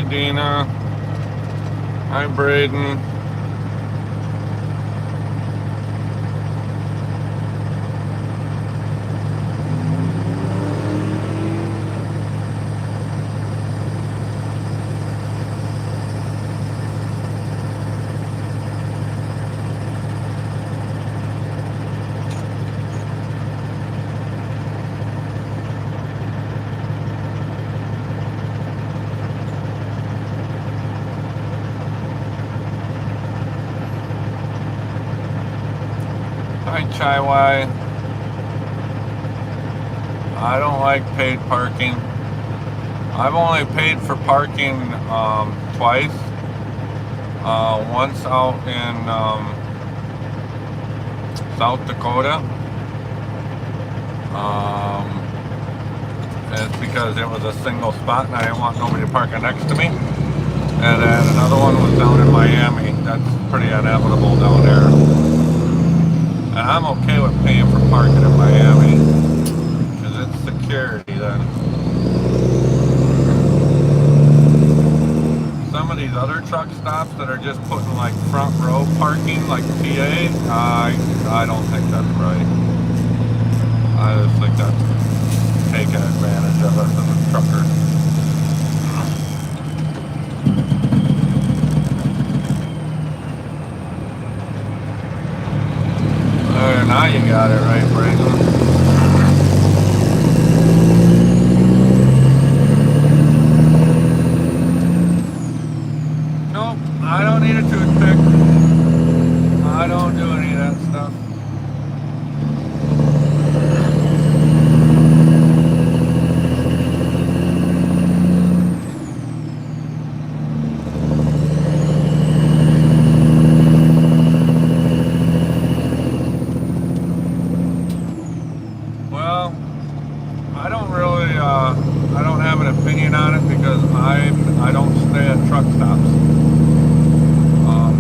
Dina. Hi, Braden. Hi, Chai Wai. I don't like paid parking. I've only paid for parking twice. Once out in South Dakota. And it's because it was a single spot and I didn't want nobody parking next to me. And then another one was down in Miami. That's pretty inevitable down there. And I'm okay with paying for parking in Miami because it's security then. Some of these other truck stops that are just putting like front row parking like PA, I don't think that's right. I just think that's taking advantage of us as a trucker. Now you got it right, Braden. Nope, I don't need a toothpick. I don't do any of that stuff. Well, I don't really, I don't have an opinion on it because I don't stay at truck stops.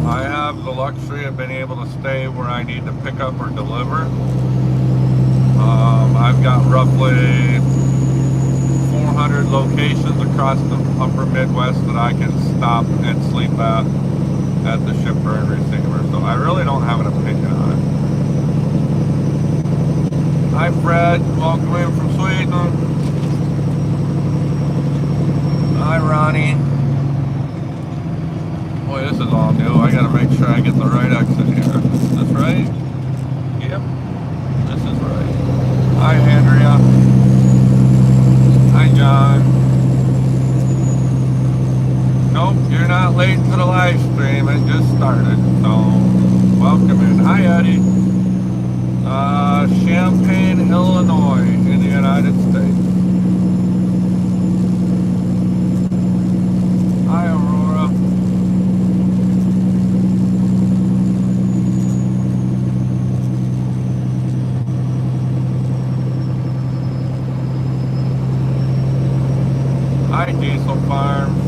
I have the luxury of being able to stay where I need to pick up or deliver. I've got roughly 400 locations across the upper Midwest that I can stop and sleep at the shipper and receiver. So I really don't have an opinion on it. Hi Fred, welcome in from Sweden. Hi Ronnie. Boy, this is all new. I gotta make sure I get the right exit here. Is this right? Yep, this is right. Hi Andrea. Hi John. Nope, you're not late to the live stream. It just started. So, welcome in. Hi Eddie. Champaign, Illinois, in the United States. Hi Aurora. Hi Diesel Farms.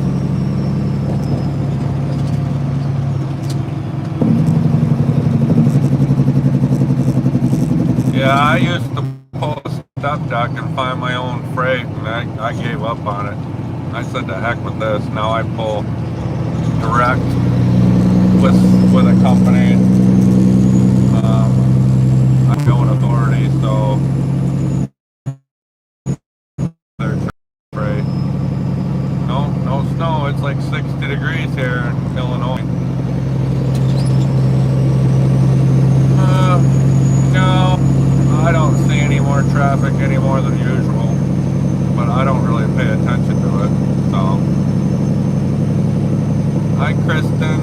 Yeah, I used to pull a step deck and find my own freight, and I gave up on it. I said to heck with this. Now I pull direct with a company. I'm going authority, so they're freight. No snow. It's like 60 degrees here in Illinois. No, I don't see any more traffic any more than usual, but I don't really pay attention to it. So, hi Kristen.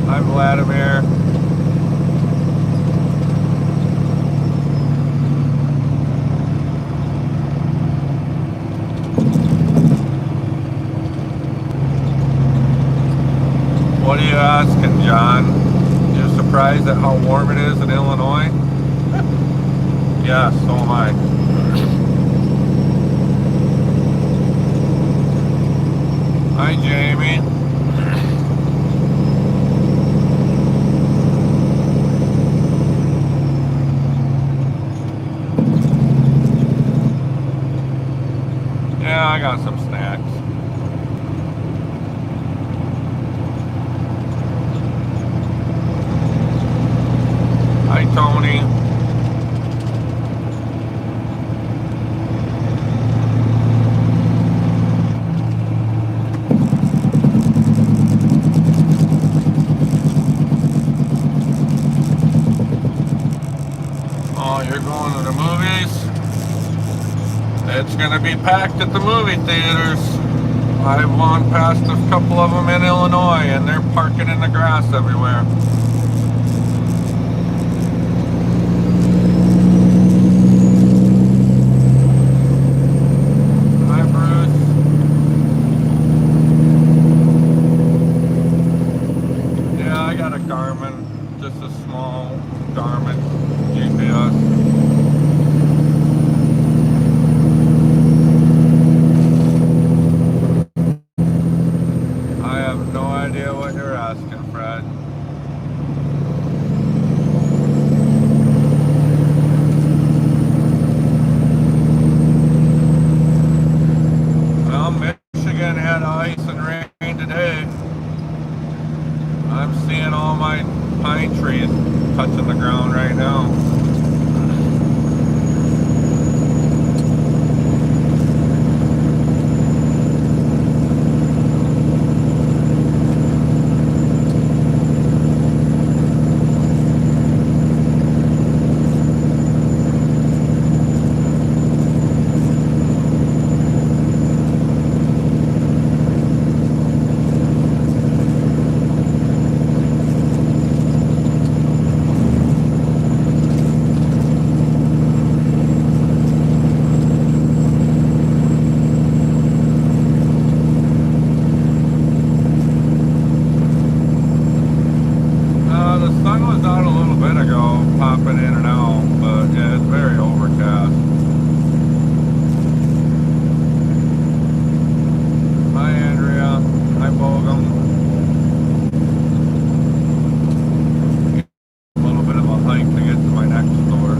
Hi Vladimir. What are you asking, John? You're surprised at how warm it is in Illinois? Yeah, so am I. Hi, Jamie. Yeah, I got some snacks. Hi, Tony. Oh, you're going to the movies? It's going to be packed at the movie theaters. I've gone past a couple of them in Illinois, and they're parking in the grass everywhere. Hi, Bruce. Yeah, I got a Garmin, just a small Garmin GPS. I have no idea what you're asking, Fred. Well, Michigan had ice and rain today. I'm seeing all my pine trees touching the ground right now. The sun was out a little bit ago, popping in and out, but yeah, it's very overcast. Hi, Andrea. Hi, Bogum. A little bit of a hike to get to my next store.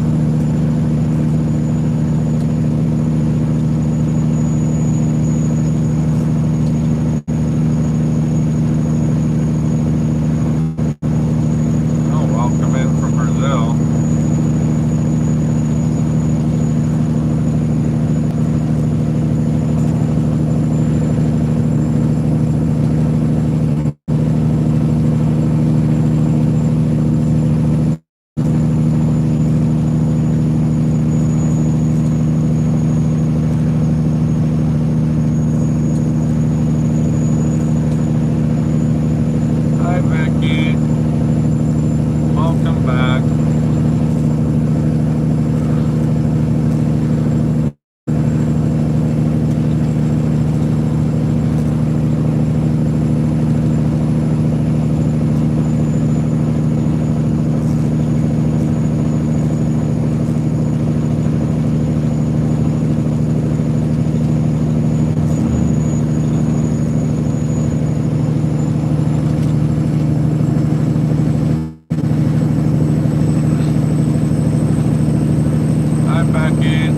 Oh, welcome in from Brazil. Hi, Vicky. Welcome back. Hi, Becky.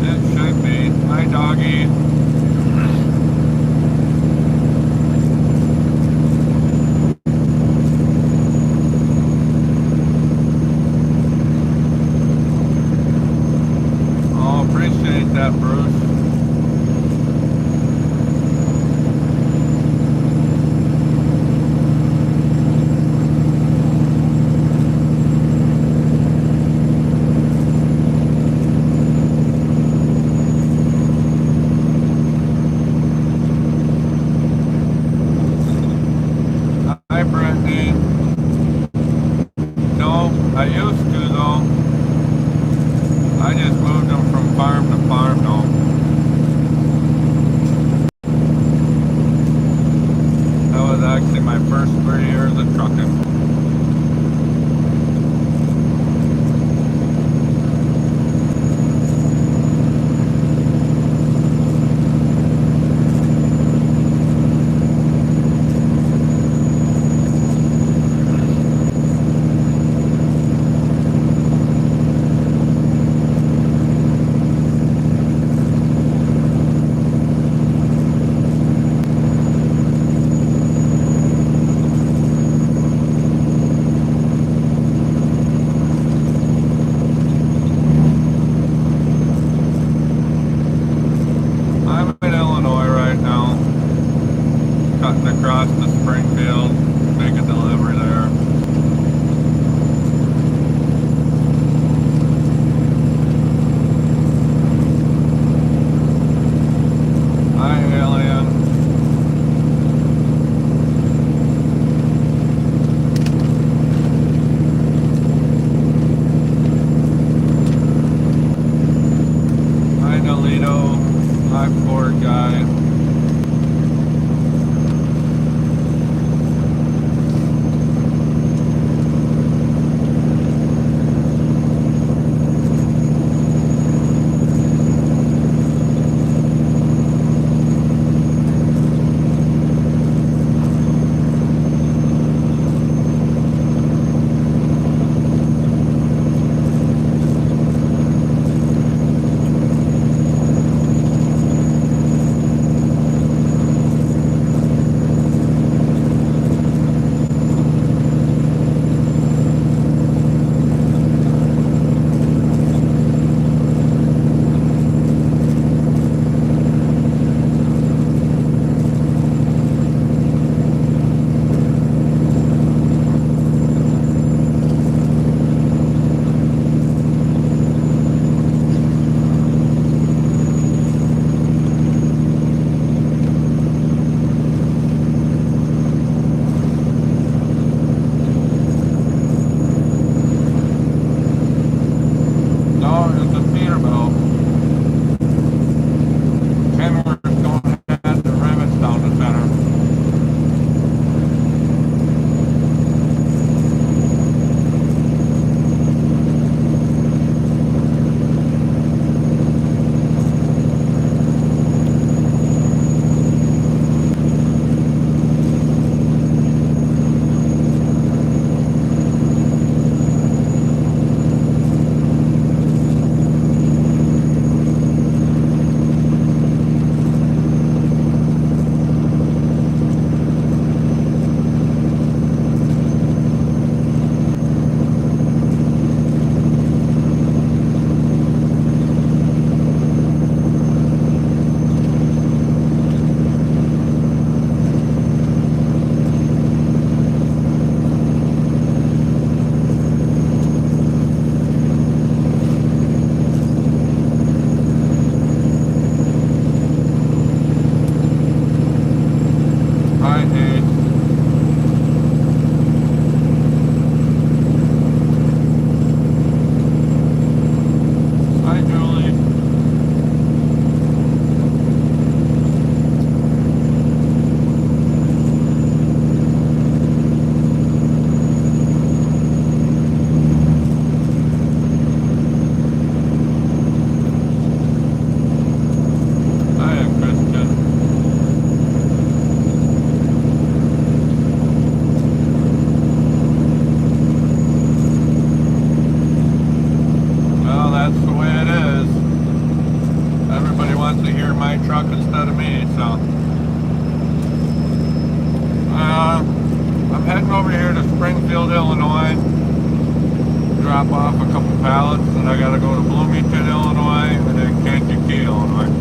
It should be. Hi, doggy. Oh, appreciate that, Bruce. Hi, alien. Hi, Nolito. Hi, poor guy. No, it's a Peterbilt. Kenworth don't have the rivets down the center. Hi, Nate. Hi, Julie. Hi, Christian. Well, that's the way it is. Everybody wants to hear my truck instead of me, so. I'm heading over here to Springfield, Illinois. Drop off a couple pallets, and I gotta go to Bloomington, Illinois, and then Kankakee, Illinois.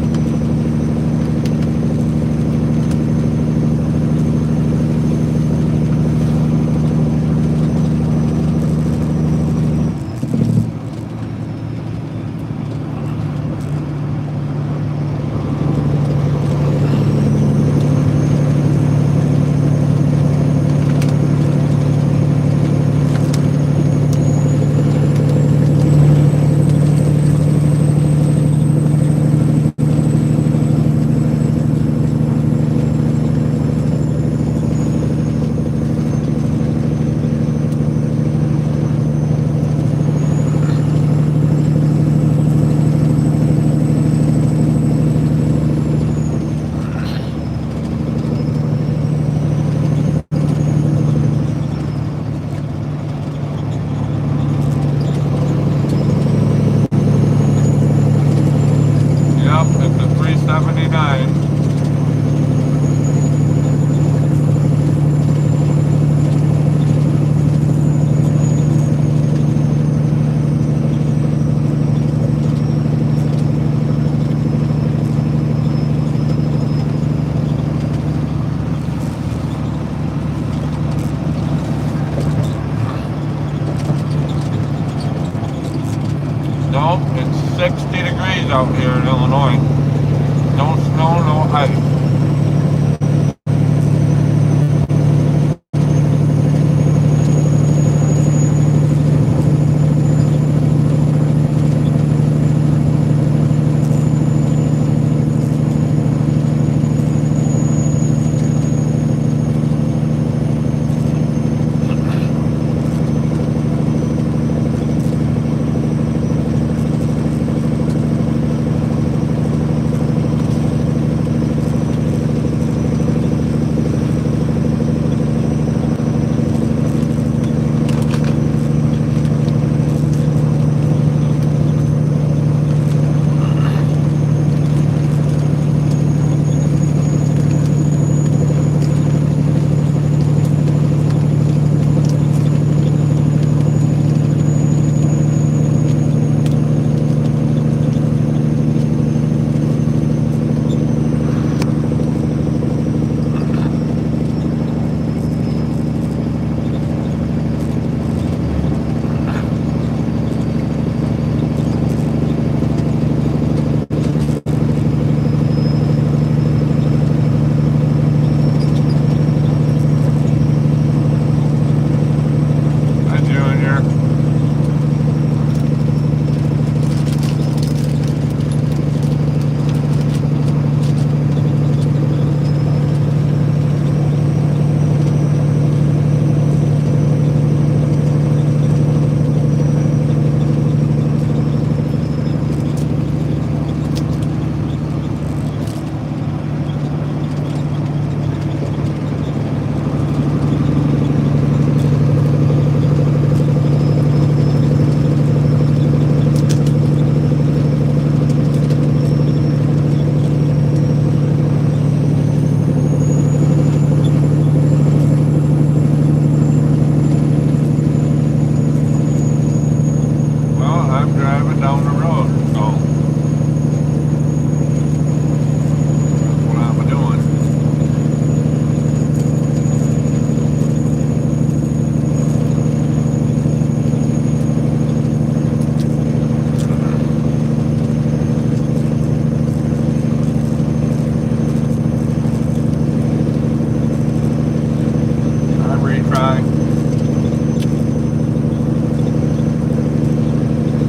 Yep, it's a 379. Nope, it's 60 degrees out here in Illinois. No snow, no ice. Hi, Junior. Well, I'm driving down the road, so that's what I'm doing. I retry.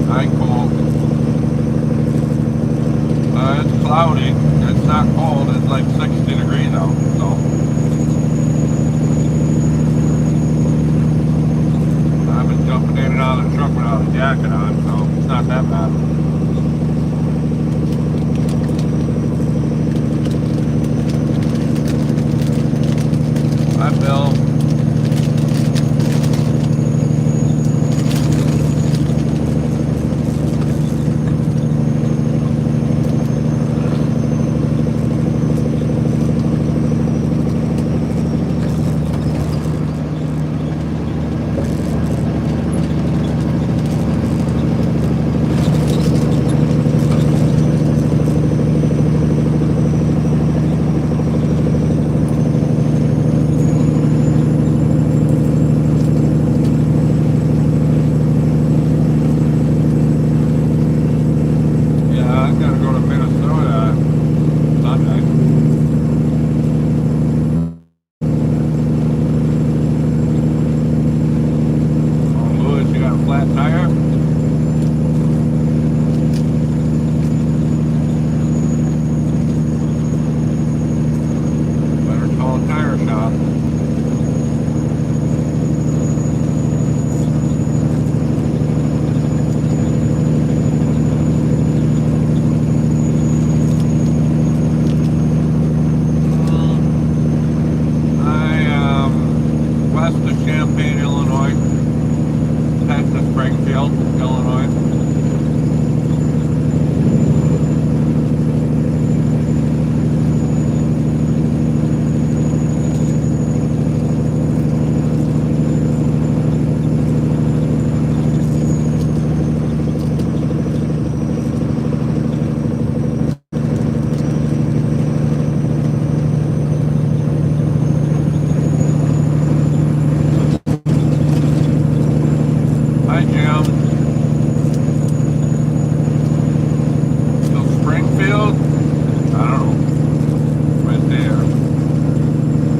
Night cold. It's cloudy. It's not cold. It's like 60 degrees out. So I've been jumping in and out of the truck without a jacket on, so it's not that bad. Hi, Bill.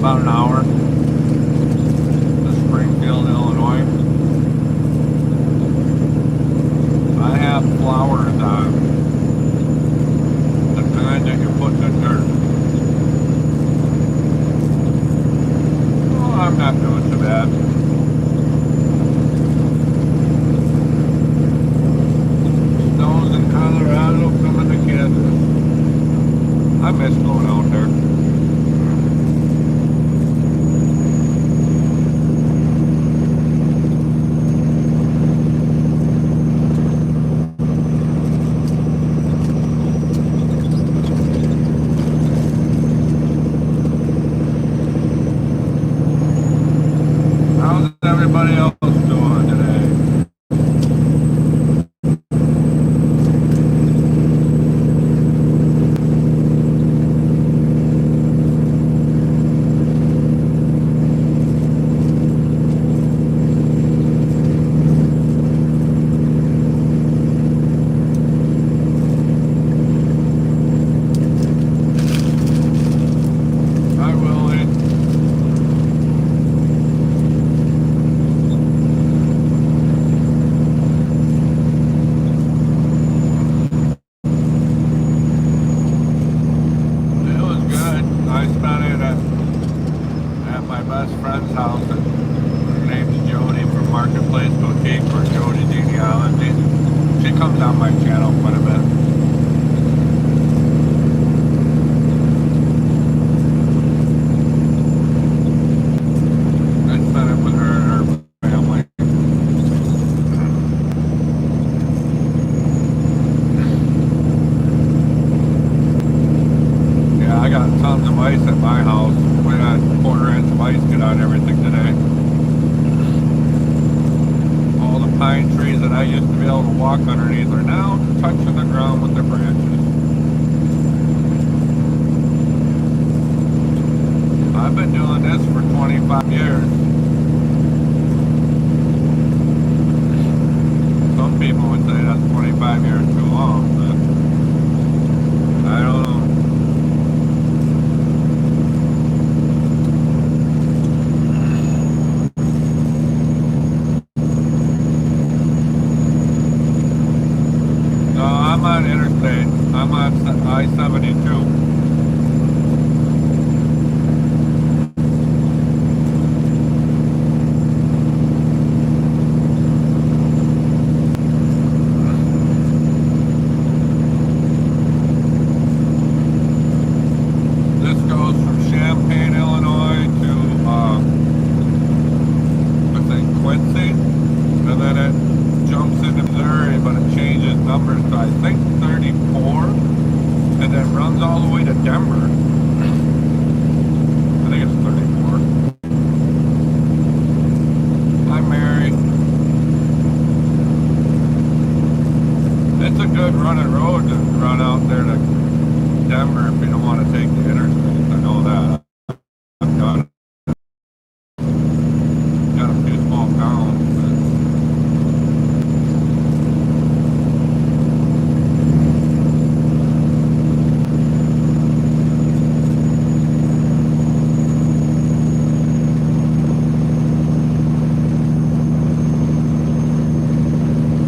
about an hour to Springfield, Illinois. I have flowers on the kind that you put in the dirt. Oh, I'm not doing too bad. Snows in Colorado coming to Kansas. I miss going out there. How's everybody else doing today? Hi, Willie. It was good. I spent it at my best friend's house. Her name's Jody from Marketplace Boutique, or Jody Genealogy. She comes on my channel quite a bit. I spent it with her and her family. Yeah, I got tons of ice at my house. We had a quarter-inch of ice get on everything today. All the pine trees that I used to be able to walk underneath are now touching the ground with their branches. I've been doing this for 25 years. Some people would say that's 25 years too long, but I don't know. No, I'm on interstate. I'm on I-72. This goes from Champaign, Illinois to, I think, Quincy, and then it jumps into Missouri, but it changes numbers to, I think, 34, and then runs all the way to Denver. I think it's 34. Hi, Mary. It's a good running road to run out there to Denver if you don't want to take the interstate. I know that. I've got a few small towns.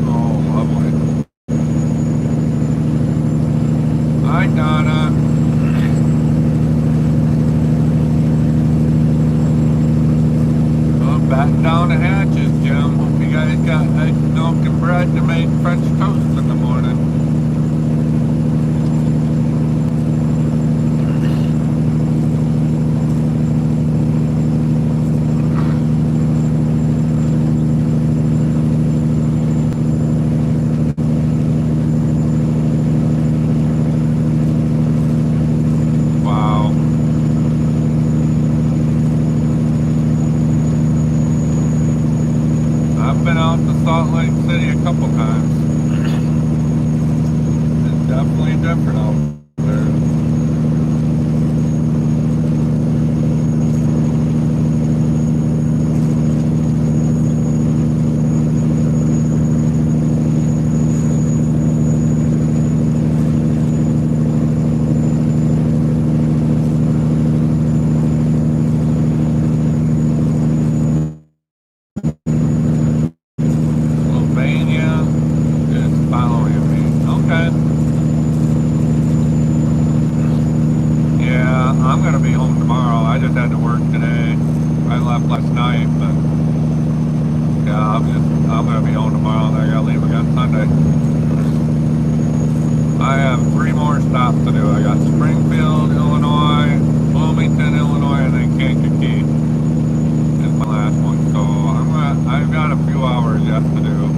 Oh, lovely. Hi, Donna. Well, batten down the hatches, Jim. Hope you guys got eggs, milk, and bread to make French toast in the morning. Wow. I've been out to Salt Lake City a couple times. It's definitely different out there. I'm gonna be home tomorrow. I just had to work today. I left last night, but yeah, I'm gonna be home tomorrow and I gotta leave again Sunday. I have 3 more stops to do. I got Springfield, Illinois, Bloomington, Illinois, and then Kankakee is my last one. So I've got a few hours yet to do.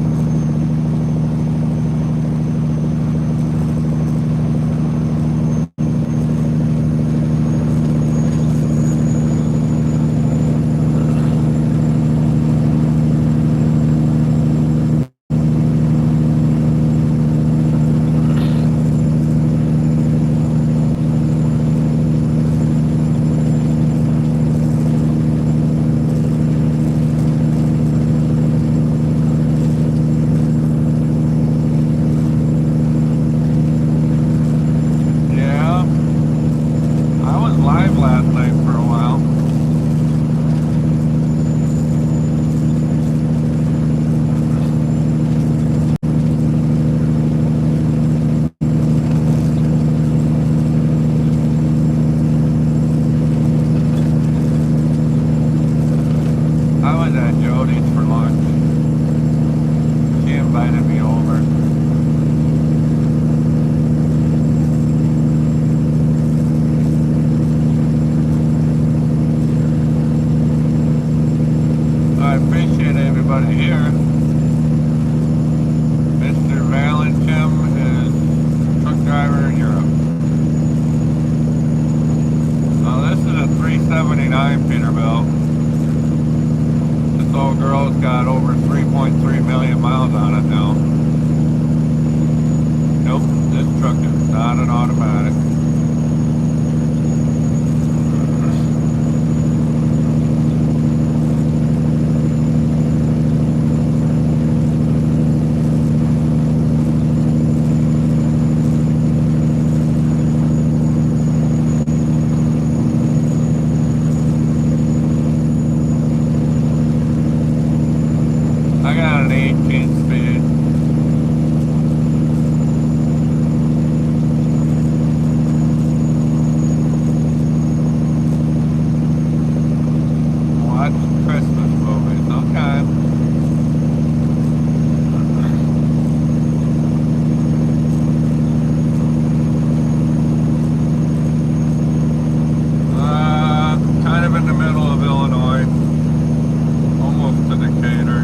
Live last night for a while. I was at Jody's for lunch. She invited me over. I appreciate everybody here. Mr. Valentim is truck driver in Europe. Now this is a 379 Peterbilt. This old girl's got over 3.3 million miles on it now. Nope, this truck is not an automatic. I got an 18 speed. Watch Christmas movies, okay. Kind of in the middle of Illinois, almost to Decatur.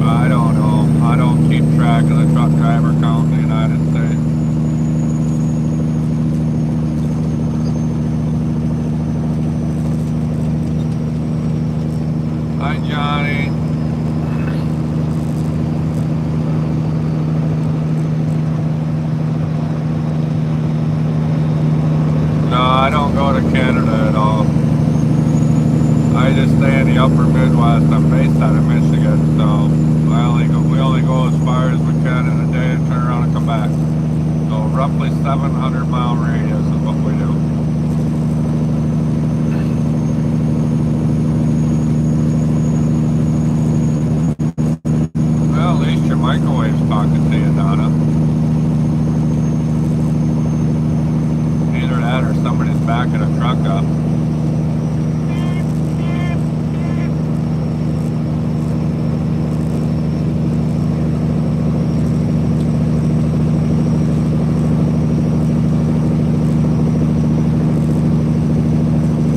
I don't know. I don't keep track of the truck driver count in the United States. Hi, Johnny. No, I don't go to Canada at all. I just stay in the upper Midwest. I'm based out of Michigan, so we only go as far as we can in a day and turn around and come back. So roughly 700-mile radius is what we do. Well, at least your microwave's talking to you, Donna. Either that or somebody's backing a truck up.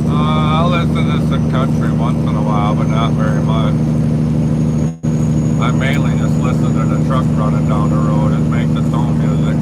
I'll listen to some country once in a while, but not very much. I mainly just listen to the truck running down the road and make its own music.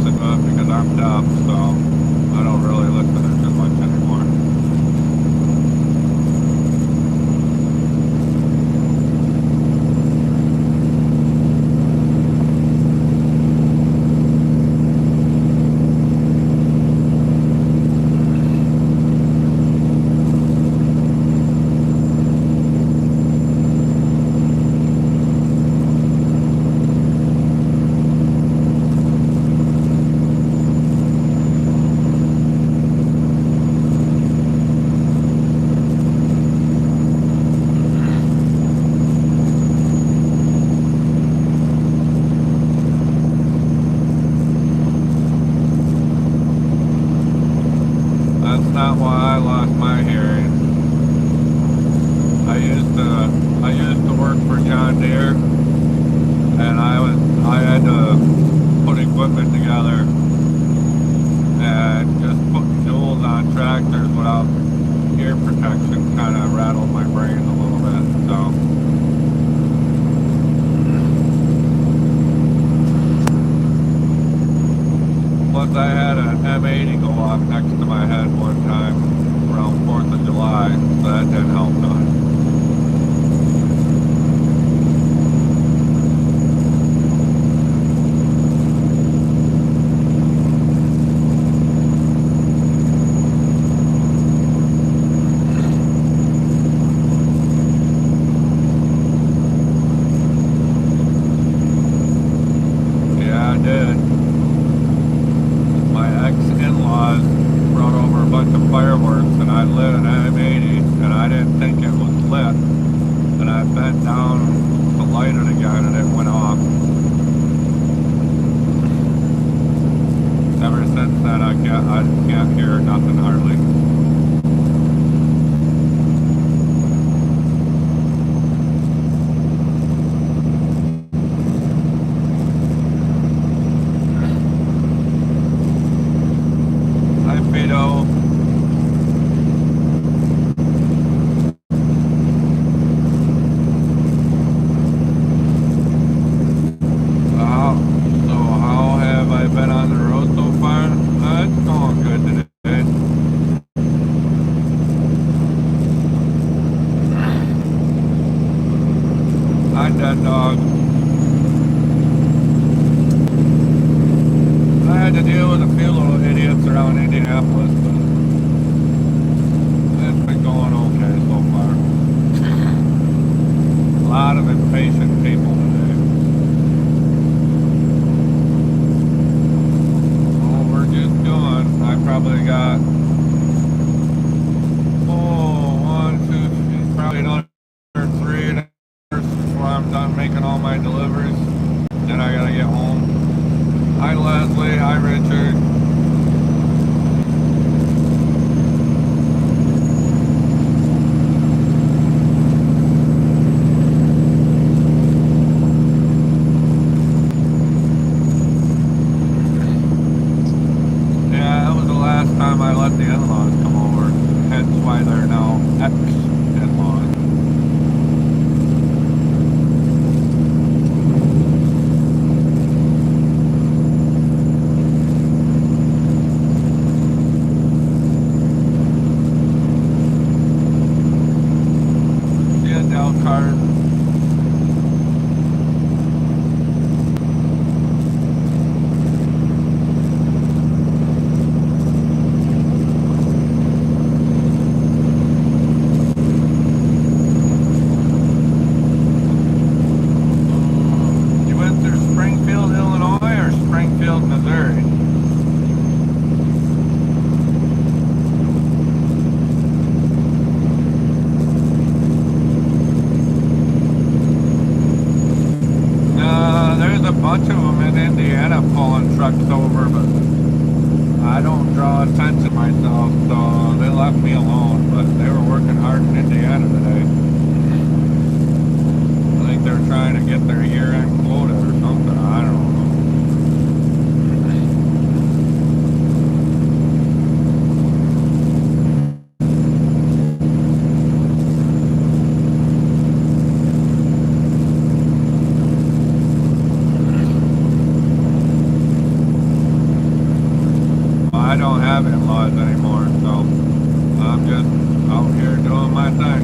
listen to it because I'm deaf, so I don't really listen to it too much anymore. That's not why I lost my hearing. I used to work for John Deere, and I had to put equipment together, and just putting jewels on tractors without ear protection kind of rattled my brain a little bit. So plus I had an M80 go off next to my head one time around 4th of July, so that didn't help none. Yeah, I did. My ex-in-laws brought over a bunch of fireworks, and I lit an M80, and I didn't think it was lit. And I bent down to light it again, and it went off. Ever since then, I can't hear nothing hardly. Hi, Vito. So how have I been on the road so far? It's going good today. Hi, Dead Dog. I had to deal with a few little idiots around Indianapolis, but it's been going okay so far. A lot of impatient people today. Oh, we're just going. I probably got, probably another 3 before I'm done making all my deliveries. Then I gotta get home. Hi, Leslie. Hi, Richard. Yeah, that was the last time I let the in-laws come over. Hence why they're now ex-in-laws. Card. You went through Springfield, Illinois, or Springfield, Missouri? There's a bunch of them in Indiana pulling trucks over, but I don't draw attention myself, so they left me alone. But they were working hard in Indiana today. I think they're trying to get their year-end quota or something. I don't know. have in-laws anymore, so I'm just out here doing my thing.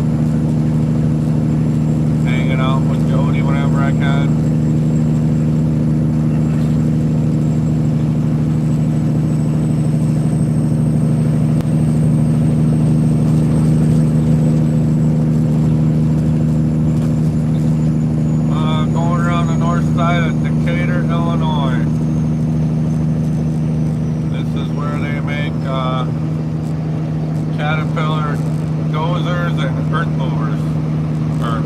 Hanging out with Jody whenever I can. Going around the north side of Decatur, Illinois. This is where they make Caterpillar dozers and earth movers. Or,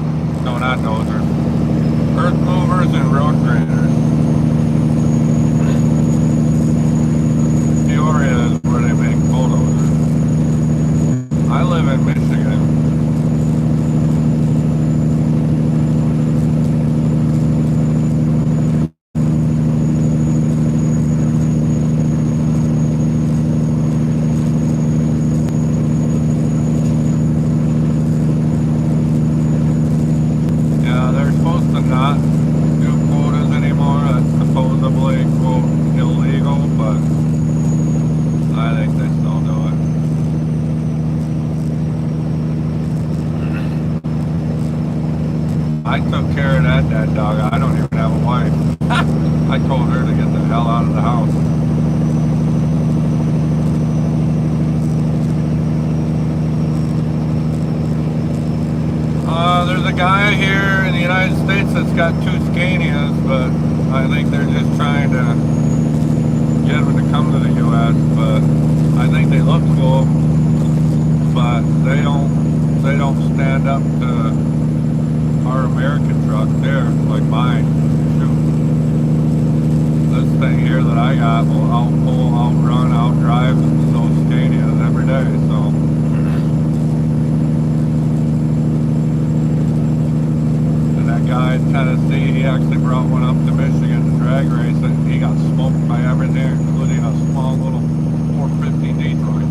no, not dozers. Earth movers and road graders. Peoria is where they make bulldozers. I live in Michigan. Not do quotas anymore. That's supposedly, quote, illegal, but I think they still do it. I took care of that dead dog. I don't even have a wife. I told her to get the hell out of the house. There's a guy here in the United States that's got 2 Scanias, but I think they're just trying to get him to come to the U.S., but I think they look cool, but they don't stand up to our American truck there, like mine. Shoot. This thing here that I got will outpull, outrun, outdrive those Scanias every day, so. Guy in Tennessee, he actually brought one up to Michigan to drag race it. He got smoked by everything, including a small little 450 Detroit.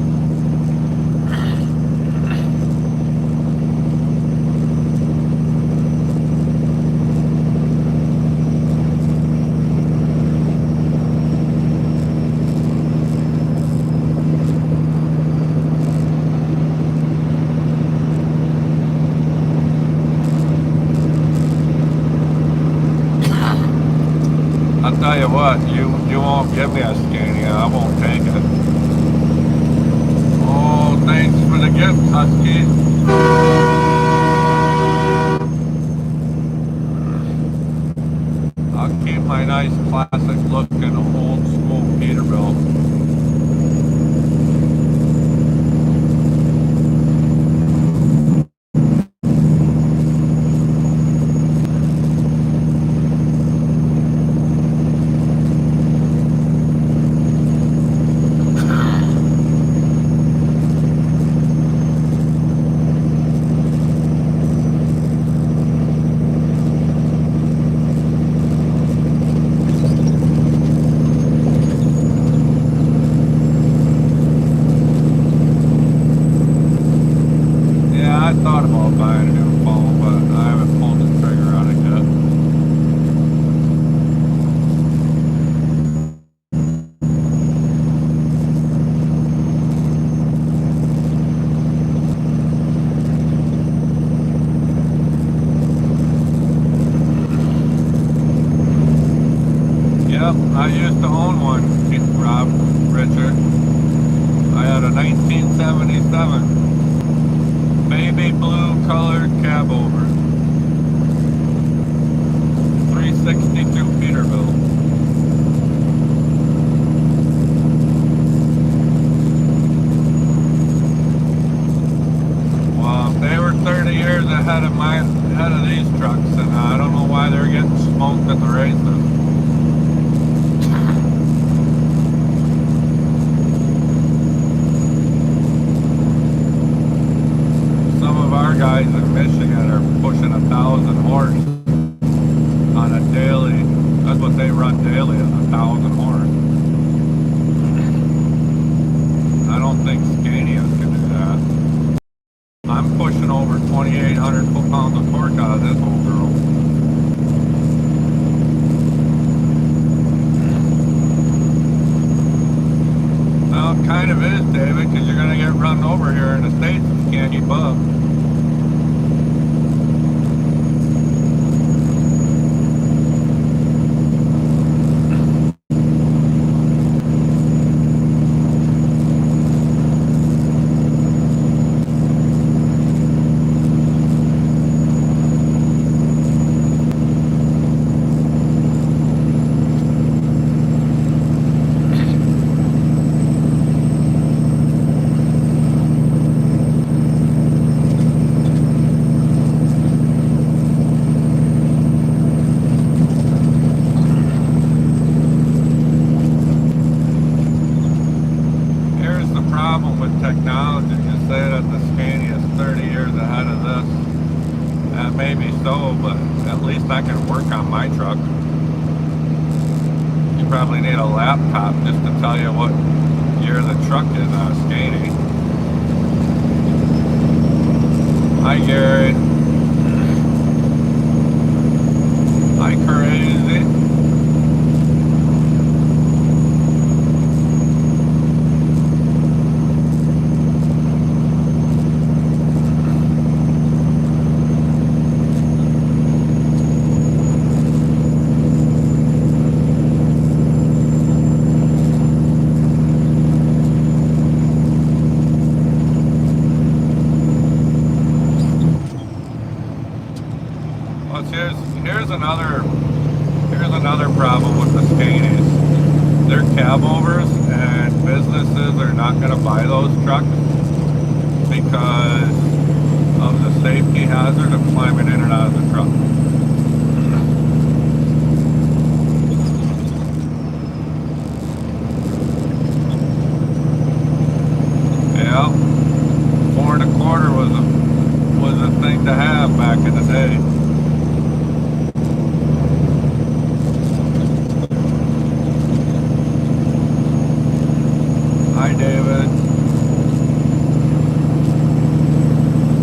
I'll tell you what, you won't give me a Scania, I won't take it. Oh, thanks for the gift, Husky. I'll keep my nice classic looking old school Peterbilt. I thought about buying a new phone, but I haven't pulled the trigger on it yet. Yep, I used to own one, Rob, Richard. I had a 1977. Baby blue colored cab over. 362 Peterbilt. Well, they were 30 years ahead of these trucks, and I don't know why they're getting smoked at the races. Guys in Michigan are pushing 1,000 horse on a daily. That's what they run daily, is 1,000 horse. I don't think Scanias can do that. I'm pushing over 2,800 foot-pounds of torque out of this old girl. Well, kind kind of is, David, because you're going to get run over here in the States if you can't keep up. Problem with technology. You say that the Scania is 30 years ahead of this. That may be so, but at least I can work on my truck. You probably need a laptop just to tell you what year the truck is on a Scania. Hi, Gary. Hi, Crazy. Here's another problem with the Scanias. They're cab overs, and businesses are not going to buy those trucks because of the safety hazard of climbing in and out of the truck. Yeah, 4 1/4 was a thing to have back in the day. Hi, David.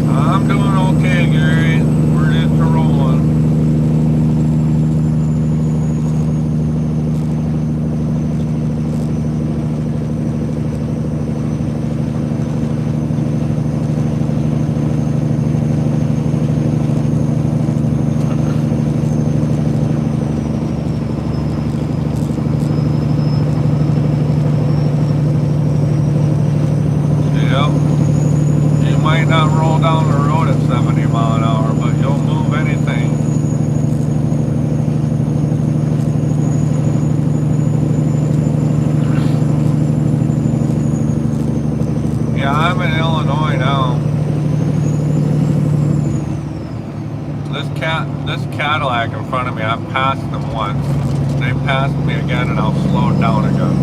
I'm doing okay, Gary. We're just rolling. You might not roll down the road at 70 mile an hour, but you'll move anything. Yeah, I'm in Illinois now. This Cadillac in front of me, I've passed them once. They passed me again and I'll slow down again.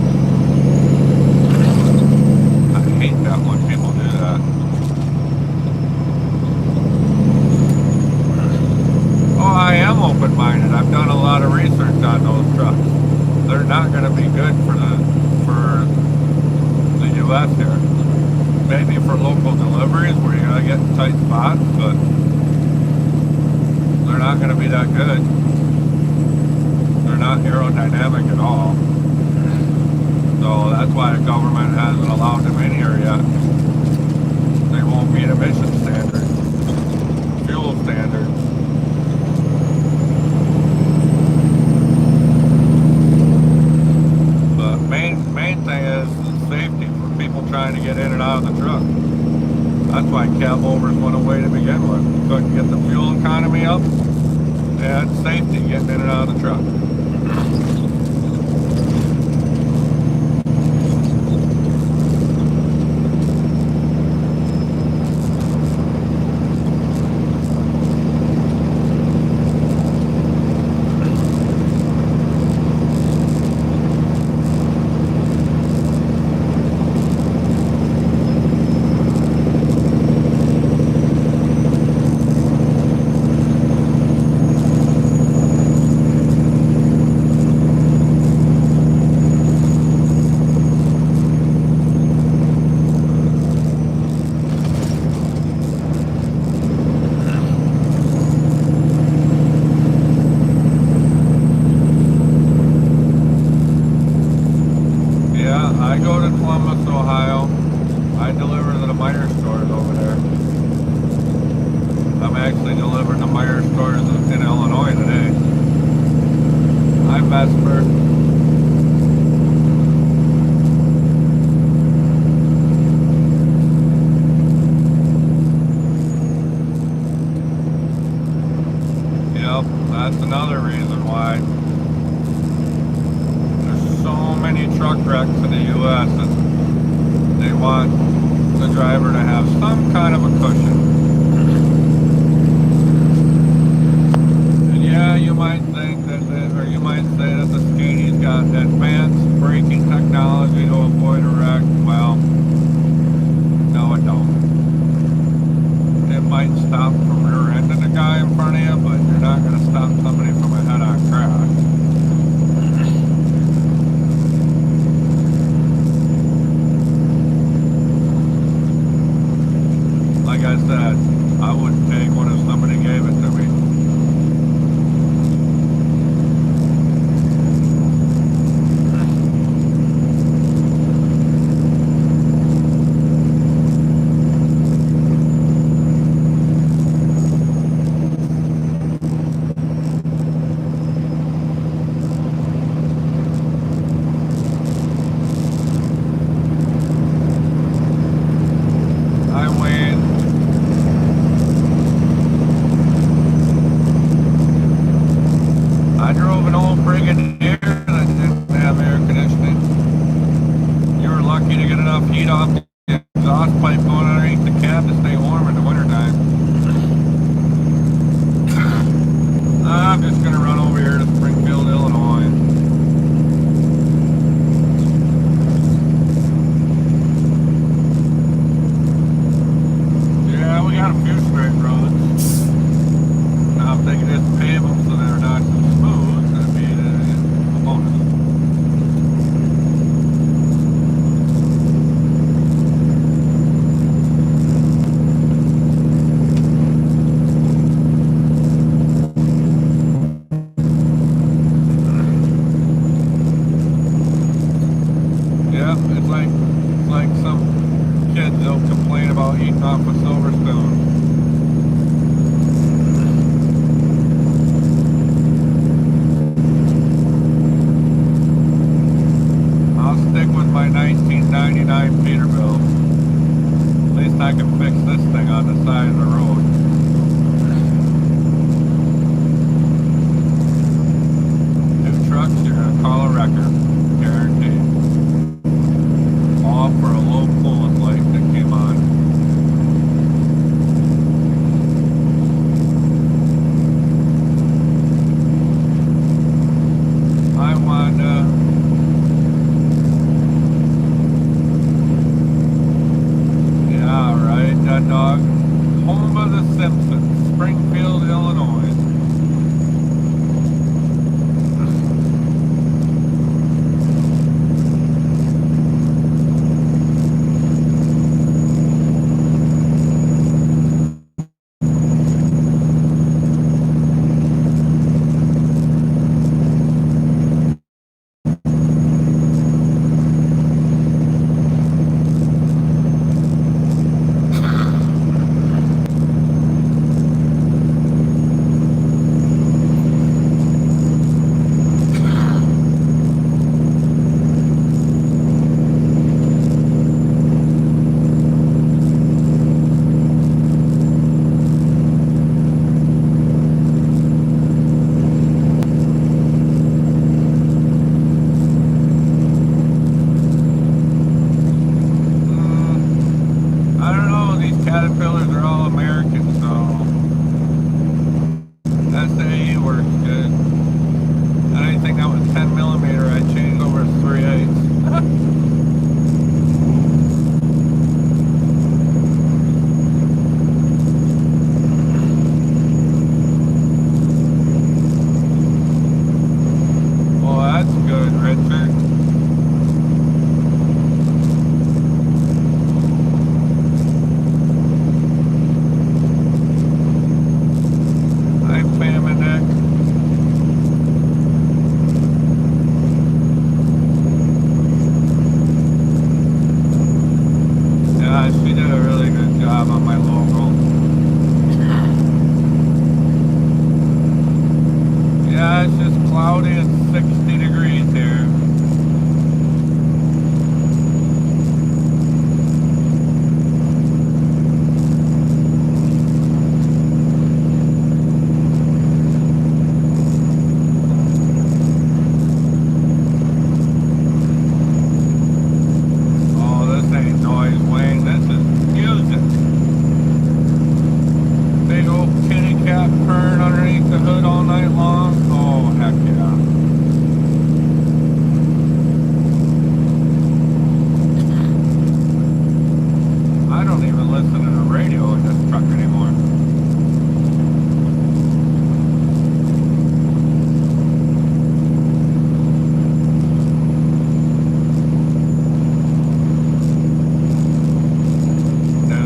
I hate that when people do that. Oh, I am open-minded. I've done a lot of research on those trucks. They're not going to be good for the U.S. here. Maybe for local deliveries where you're going to get in tight spots, but they're not going to be that good. They're not aerodynamic at all. So that's why the government hasn't allowed them in here yet. They won't meet emission standards, fuel standards. But main thing is safety for people trying to get in and out of the truck. That's why cab overs went away to begin with. You couldn't get the fuel economy up, and safety getting in and out of the truck. delivered to Meijer stores in Illinois today. Hi, Vesper. Yep, that's another reason why there's so many truck wrecks in the U.S. and they want the driver to have some kind of a cushion. And yeah, you might think that, or you might say that the Scani's got advanced braking technology to avoid a wreck. Well, no, it don't. It might stop from rear-ending a guy in front of you, but you're not going to stop somebody from a head-on crash. Like I said, I wouldn't take one if somebody gave it to me. I drove an old Brigadier that didn't have air conditioning. You were lucky to get enough heat off the exhaust pipe going underneath the cab to stay warm in the wintertime. I'm just going to run over here to Springfield, Illinois. Yeah, we got a few straight roads. Now if they could just pave them so they're not smooth, that'd be a bonus. Yeah, it's like some kids, they'll complain about eating off a silver spoon. I'll stick with my 1999 Peterbilt. At least I can fix this thing on the side of the road. New trucks, you're gonna call a wrecker, guaranteed. All for a low coolant light that came on. I want that dog. Home of the Simpsons, Springfield, Illinois. Caterpillars are all American, so SAE works good. Anything that was 10 millimeter, I changed over to 3/8. Well, that's good, Richard. She did a really good job on my logo. cloudy and 60 degrees here. Oh, this ain't noise, Wayne. This is music. Big old kitty cat purring underneath the hood all night long. Oh, heck yeah. I don't even listen to the radio in this truck anymore. No.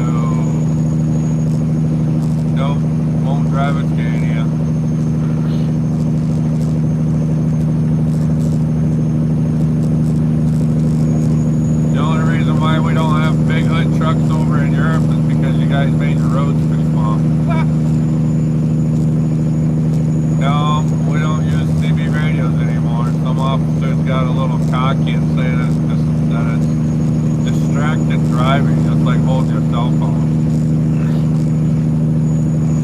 Nope. Won't drive it, Scania. The only reason why we don't have big hood trucks over in Europe is because you guys made the roads too small. No, we don't use CB radios anymore. Some officers got a little cocky and say that it's distracted driving, just like hold your cell phone.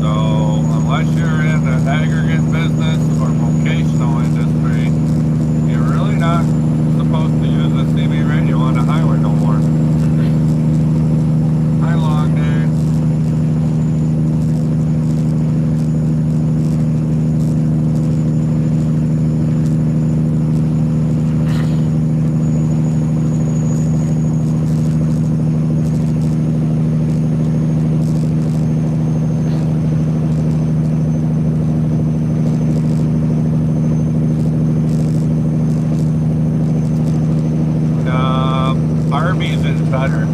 So unless you're in the aggregate business or vocational industry, you're really not supposed to use a CB radio on the highway no more. Hi, long day. Arby's is better.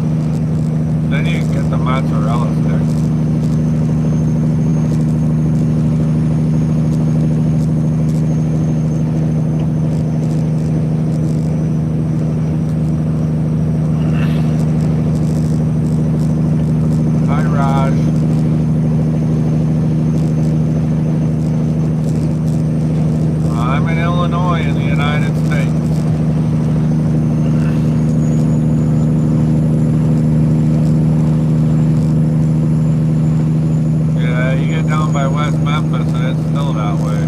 Then you can get the mozzarella sticks. Hi, Raj. I'm in Illinois in the United States. Down by West Memphis and it's still that way.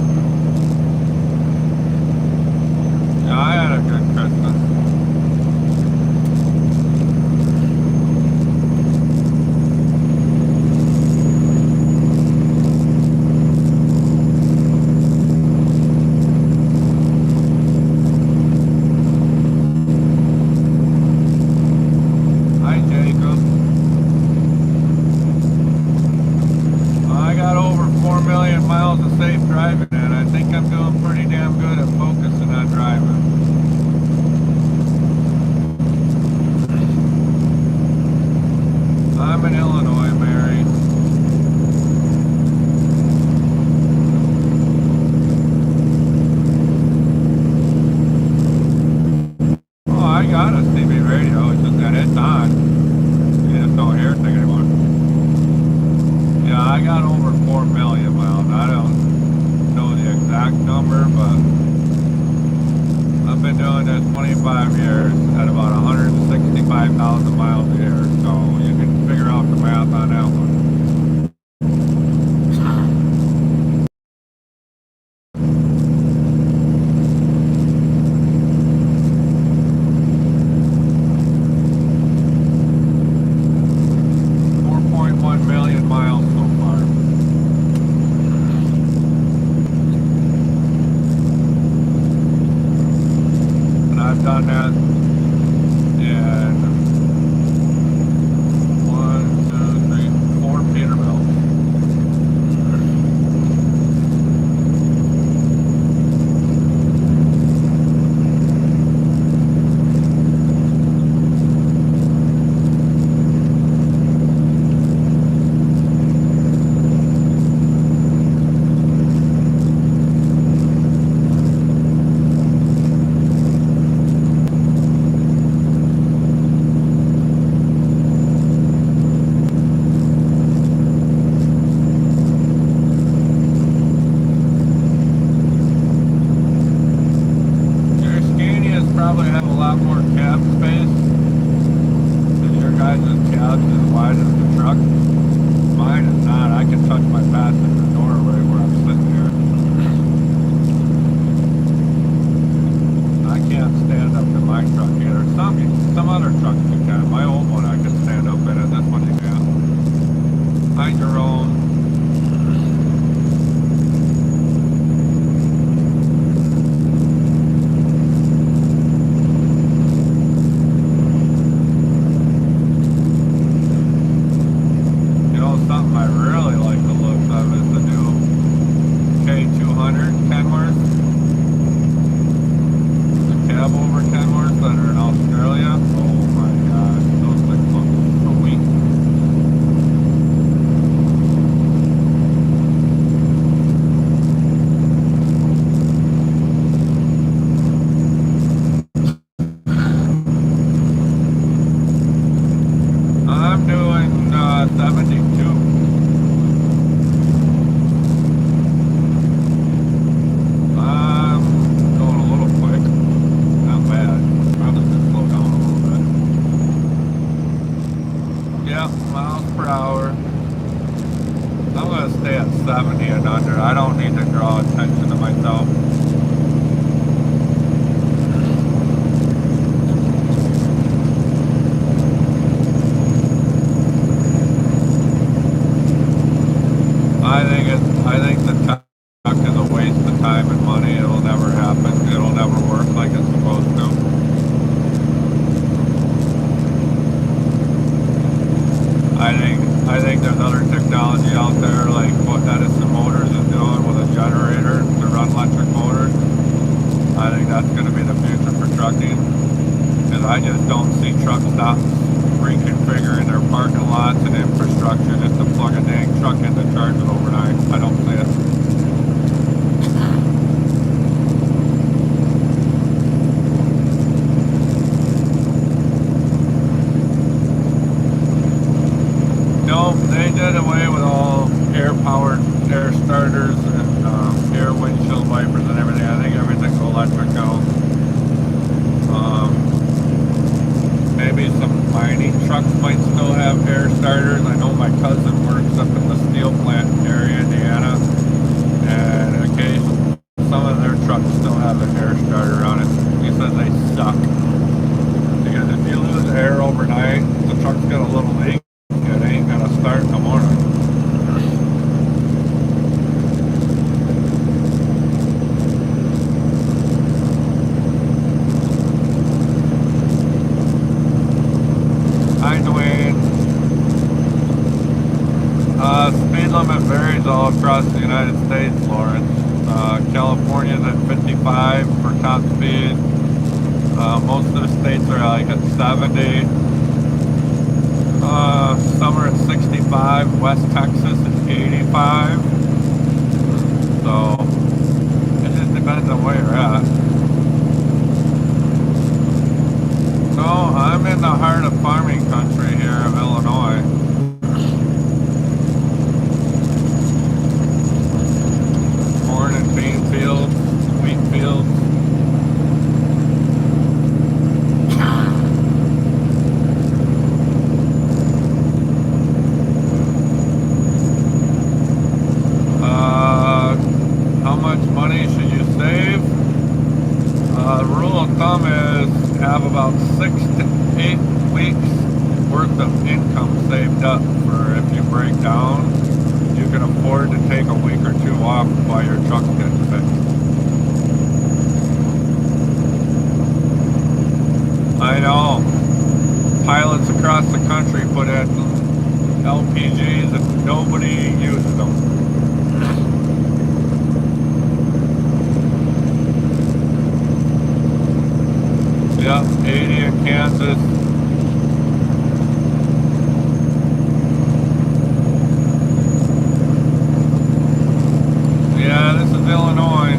Yeah, I had a good Christmas. Hi, Jacob. I got over 4 million miles of safe driving, and I think I'm doing pretty damn good at focusing on driving. I'm in Illinois, Mary. Oh, I got a CB radio, it's just that it's on. You just don't hear it anymore. Yeah, I got over 4 million miles. I don't know the exact number, but I've been doing this 25 years at about 165,000 miles a year, so you can figure out the math on that one. Done that. And 1, 2, 3, 4 Peterbilt. probably have a lot more cab space. Because your guys' cab's as wide as the truck. Mine is not. I can touch my passenger door right where I'm sitting here. I can't stand up in my truck either. Some other trucks you can. My old one I can stand up in it. This one you can't. Mind your own. Something I really like the looks of is the new K200 Kenworth. The cab over Kenworth that are in Australia. Oh my god, those things look sweet. I'm doing 72. Miles per hour. I'm going to stay at 70 and under. I don't need to draw attention to myself. I think the truck is a waste of time and money. It'll never happen. It'll never work like it's supposed to. I think there's other technology out there like what Edison Motors is doing with a generator to run electric motors. I think that's going to be the future for trucking. Because I just don't see truck stops reconfiguring their parking lots and infrastructure just to plug a dang truck in to charge it overnight. I don't see it. No, they did away with all air-powered air starters and air windshield wipers and everything. I think everything's electric now. Maybe some mining trucks might still have air starters. I know my cousin works up in the steel plant in Gary, Indiana, and occasionally some of their trucks still have an air starter on it. He says they suck. Because if you lose air overnight, the truck's got a little leak. It ain't gonna start in the morning. Hi, Dwayne. Speed limit varies all across the United States, Lawrence. California's at 55 for top speed. Most of the states are like at 70. Some are at 65. West Texas is 85. So it just depends on where you're at. So I'm in the heart of farming country here of Illinois. Corn and bean fields, wheat fields. How much money should you save? The rule of thumb is have about 6 to 8 weeks worth of income saved up for if you break down. You can afford to take a week or two off while your truck's getting fixed. I know. Pilots across the country put in LPGs and nobody uses them. Yep, 80 in Kansas. Yeah, this is Illinois.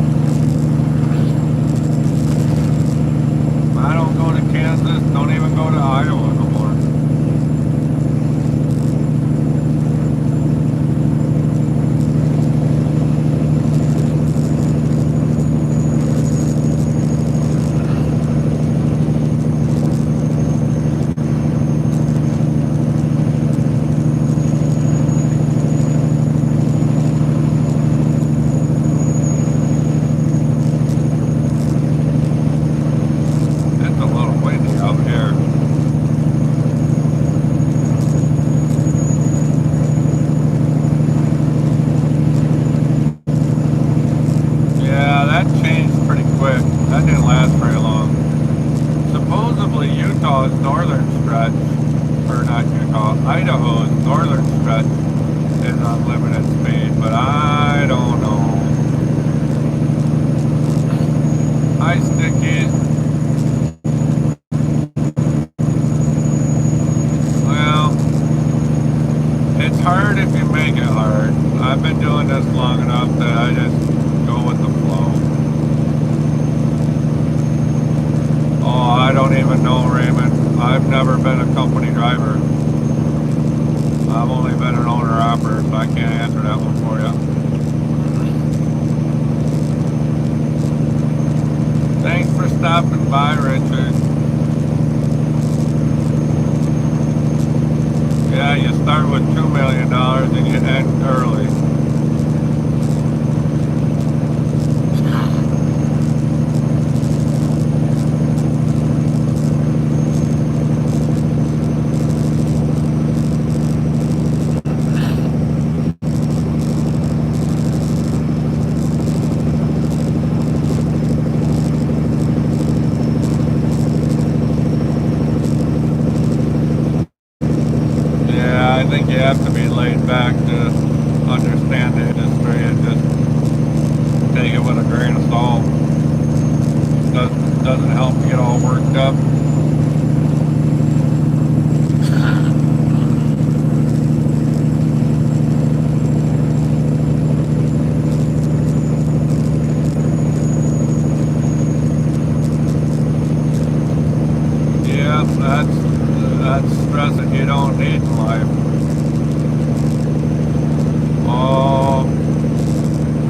I don't go to Kansas, don't even go to Iowa no more. quick. That didn't last very long. Supposedly Utah's northern stretch, or not Utah, Idaho's northern stretch is unlimited speed, but I don't know. Hi, Sticky. Well, it's hard if you make it hard. I've been doing this long enough that I just go with the flow. Oh, I don't even know, Raymond. I've never been a company driver. I've only been an owner-operator, so I can't answer that one for you. Thanks for stopping by, Richard. Yeah, you start with $2 million and you end early. I think you have to be laid back to understand the industry and just take it with a grain of salt. Doesn't help get all worked up. Yeah, that's stress that you don't need in life. Oh,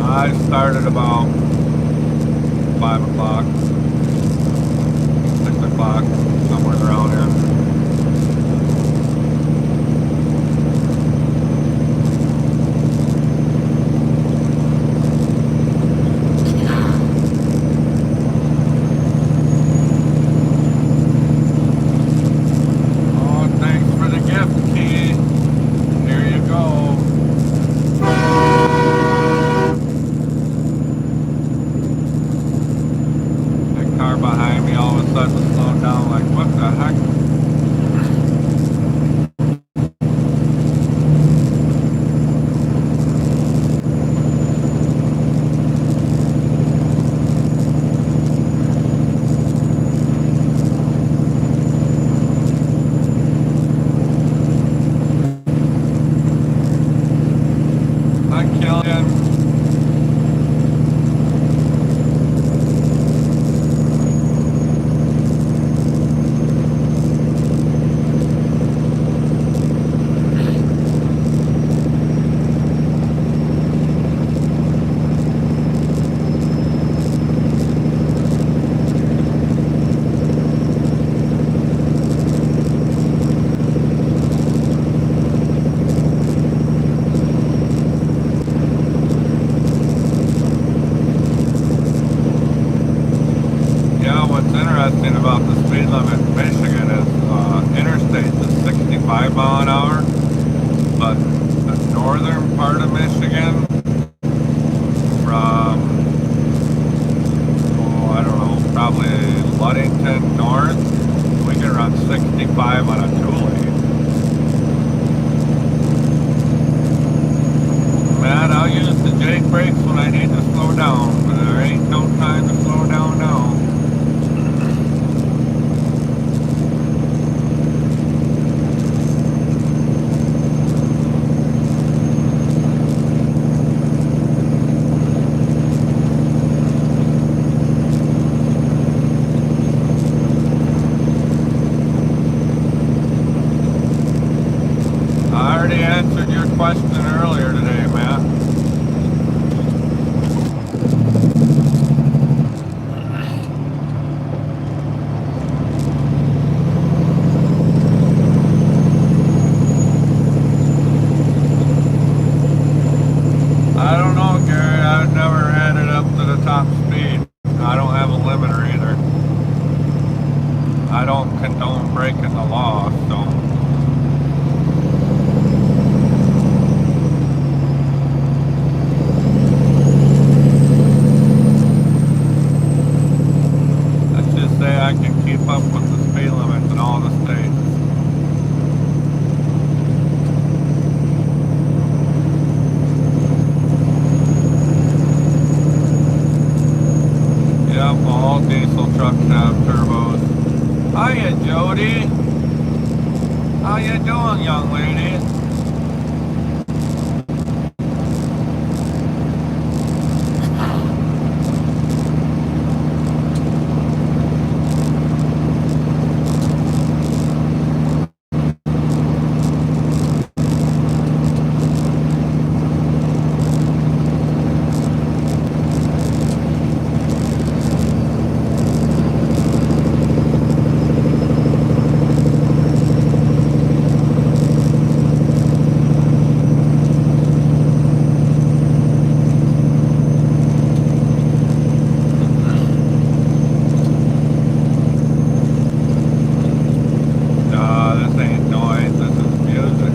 I started about 5 o'clock, 6 o'clock, somewhere around here. Oh, thanks for the gift, Key. Here you go. Car behind me all of a sudden slowed down, like what the heck? Hi, Killian. What's interesting about the speed limit in Michigan is interstates is 65 mile an hour, but the northern part of Michigan from, I don't know, probably Ludington north, we can run 65 on a two-lane. Man, I'll use the Jake brakes when I need to slow down, but there ain't no time to slow down now. trucks have turbos. Hiya, Jody. How you doing, young lady? This ain't noise, this is music.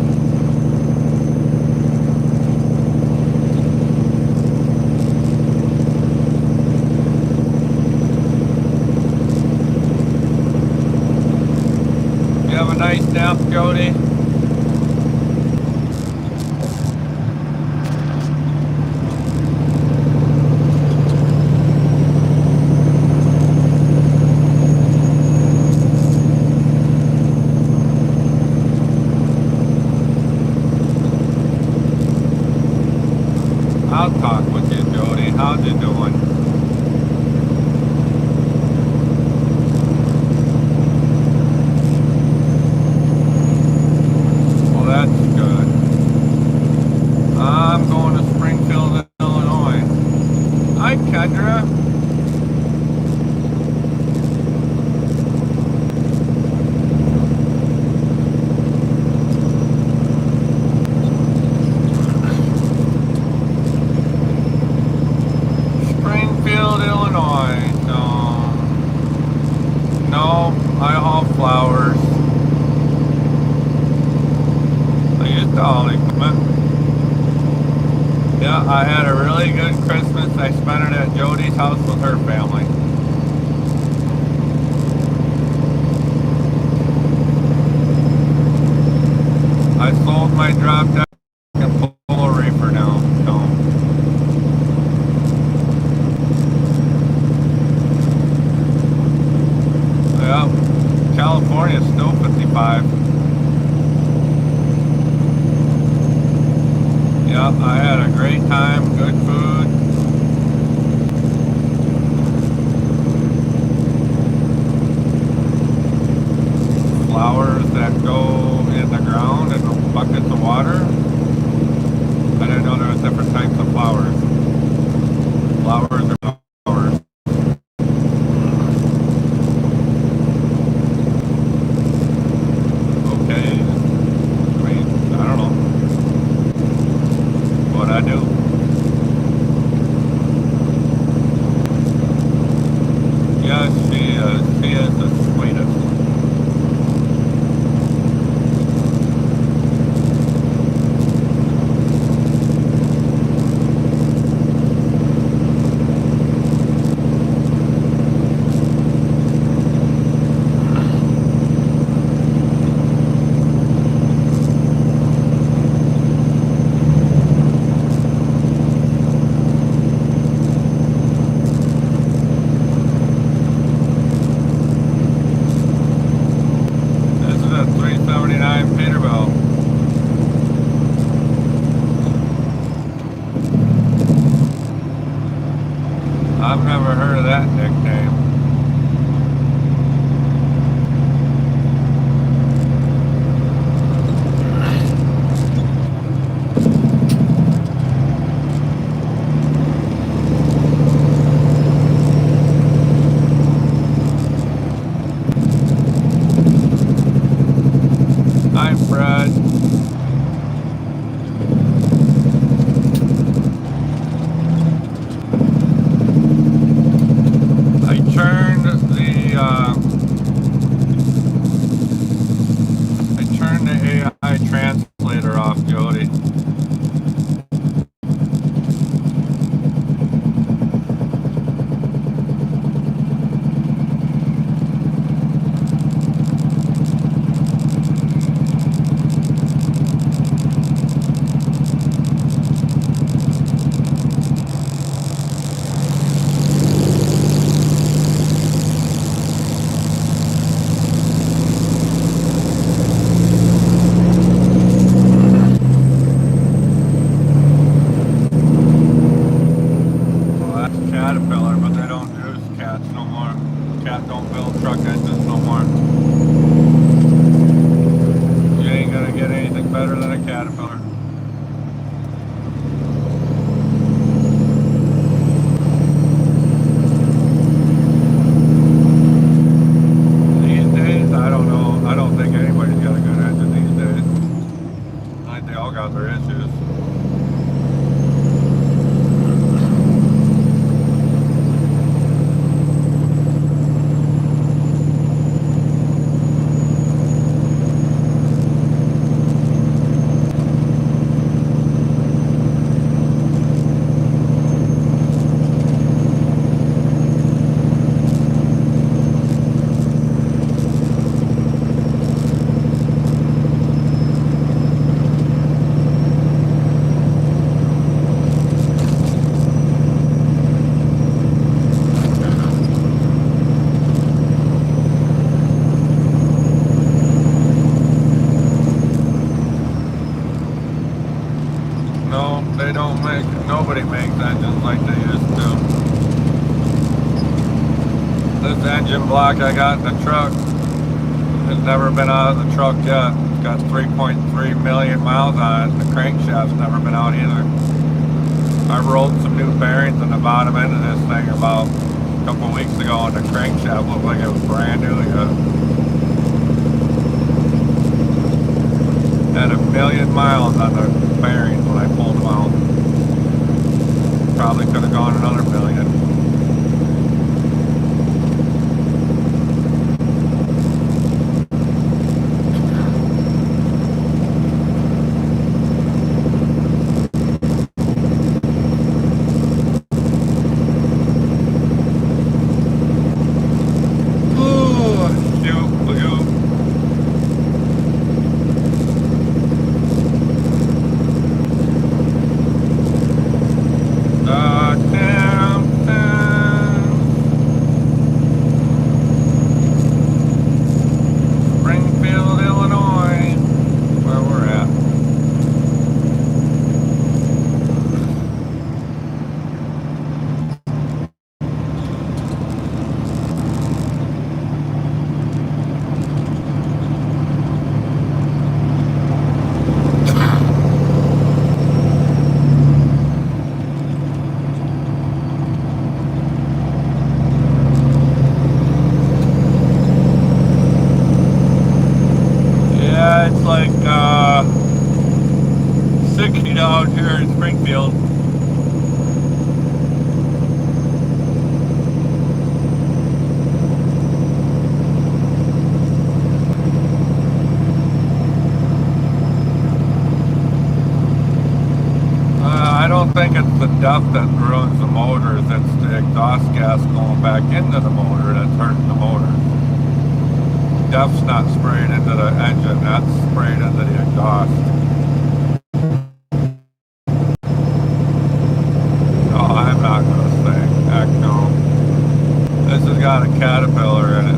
You have a nice nap, Jody? I'll talk with you, Jody. How's you doing? Well, that's good. I'm going to Springfield, Illinois. Hi, Kendra. Springfield, Illinois. No, I haul flowers. I used to haul equipment. Yeah, I had a really good Christmas. I spent it at Jody's house with her family. I sold my drop deck and pull a reefer now. Yeah, California is still 55. Yeah, I had a great time, good food. Flowers that go in the ground in buckets of water. I didn't know there was different types of flowers. Flowers are flowers. Okay. I mean, I don't know what I do. Yes, she is the sweetest. This is a 379 Peterbilt. I've never heard of that nickname. Hi, Fred. makes engines like they used to. This engine block I got in the truck has never been out of the truck yet. It's got 3.3 million miles on it, and the crankshaft's never been out either. I rolled some new bearings in the bottom end of this thing about a couple weeks ago, and the crankshaft looked like it was brand new yet. Had 1 million miles on the bearings when I pulled them out. Probably could have gone another million. It's like 60 down here in Springfield. I don't think it's the dust that ruins the motors, it's the exhaust gas going back into the motor that's hurting the motor. Duft's not sprayed into the engine, that's sprayed into the exhaust. Oh, I'm not gonna say. Heck no. This has got a Caterpillar in it.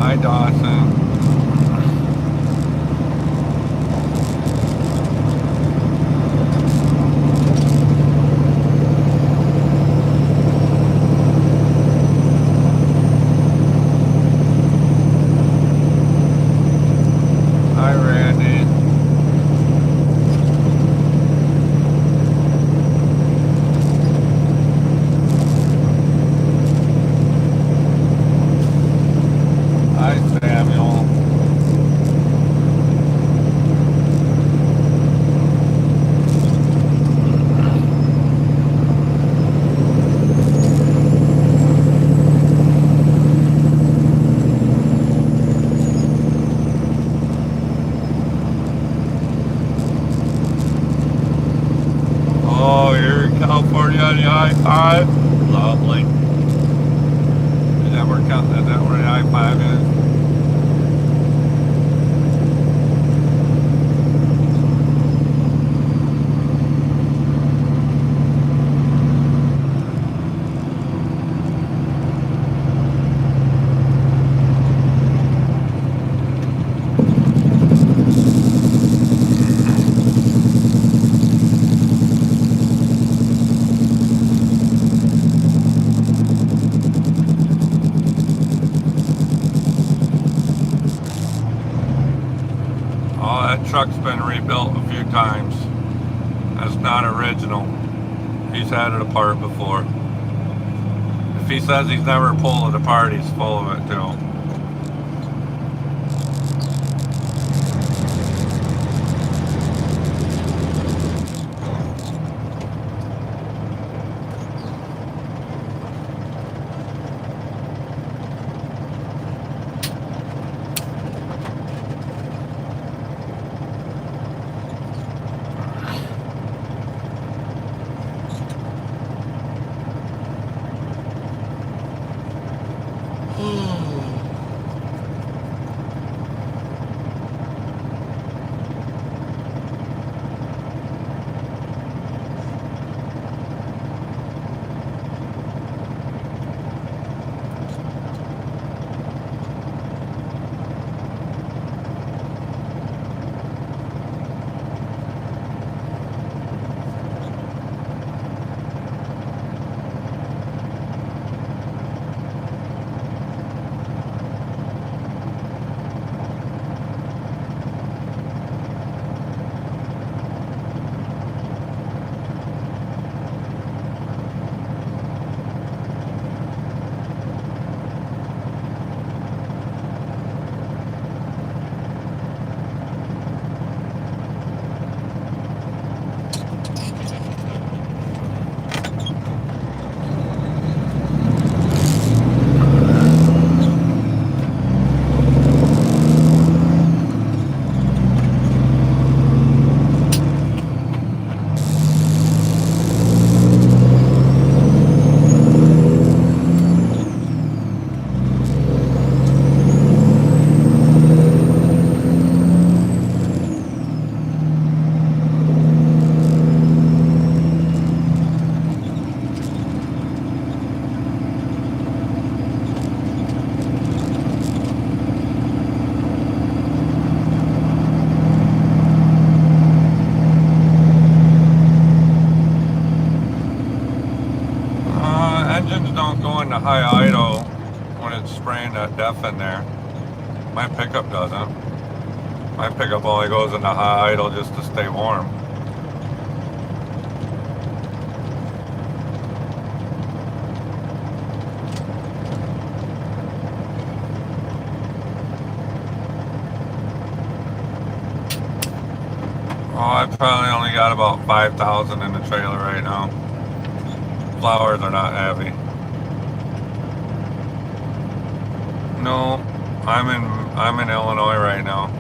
Hi, Dawson. Are you on the I-5? Lovely. Is that where the I-5 is? Oh, that truck's been rebuilt a few times. That's not original. He's had it apart before. If he says he's never pulled it apart, he's full of it too. Engines don't go into high idle when it's spraying that DEF in there. My pickup doesn't. My pickup only goes into high idle just to stay warm. Oh, I probably only got about 5,000 in the trailer right now. Flowers are not heavy. No, I'm in Illinois right now.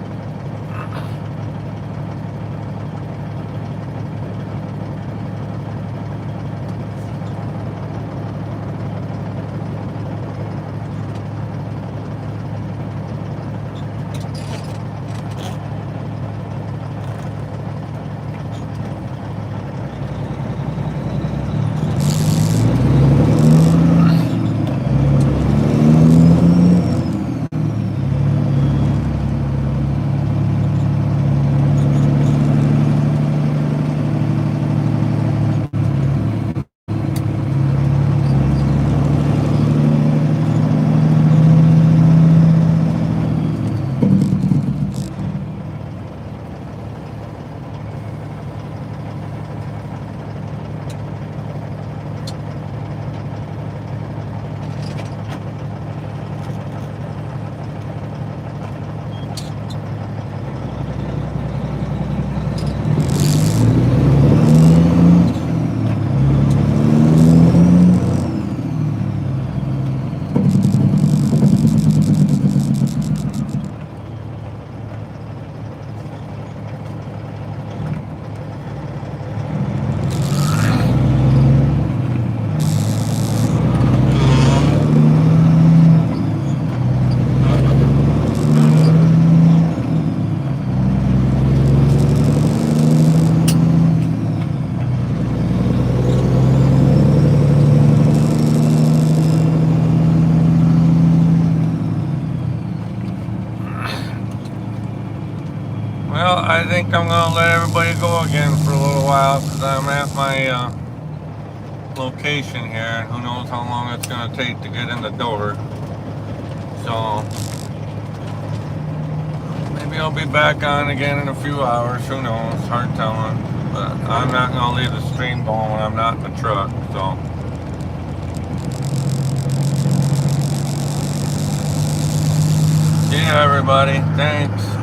Well, I think I'm gonna let everybody go again for a little while because I'm at my location here. Who knows how long it's gonna take to get in the door. So maybe I'll be back on again in a few hours. Who knows? Hard telling. But I'm not gonna leave the stream going when I'm not in the truck. So. See ya, everybody. Thanks.